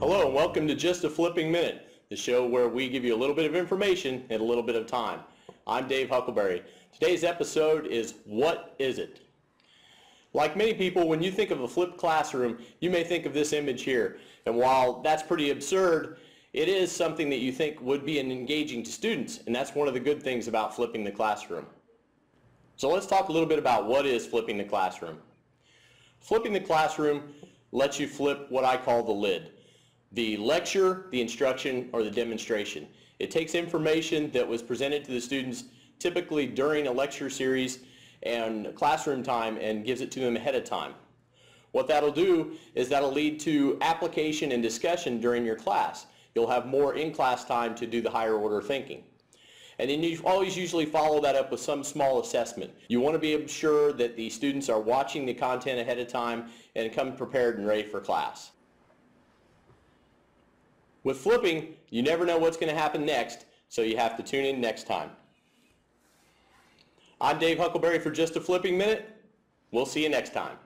Hello and welcome to Just a Flipping Minute, the show where we give you a little bit of information in a little bit of time. I'm Dave Huckleberry. Today's episode is What Is It? Like many people, when you think of a flipped classroom, you may think of this image here. And while that's pretty absurd, it is something that you think would be engaging to students, and that's one of the good things about flipping the classroom. So let's talk a little bit about what is flipping the classroom. Flipping the classroom lets you flip what I call the lid. The lecture, the instruction, or the demonstration. It takes information that was presented to the students typically during a lecture series and classroom time and gives it to them ahead of time. What that'll do is that'll lead to application and discussion during your class. You'll have more in-class time to do the higher order thinking. And then you always usually follow that up with some small assessment. You want to be sure that the students are watching the content ahead of time and come prepared and ready for class. With flipping, you never know what's going to happen next, so you have to tune in next time. I'm Dave Huckleberry for Just a Flipping Minute. We'll see you next time.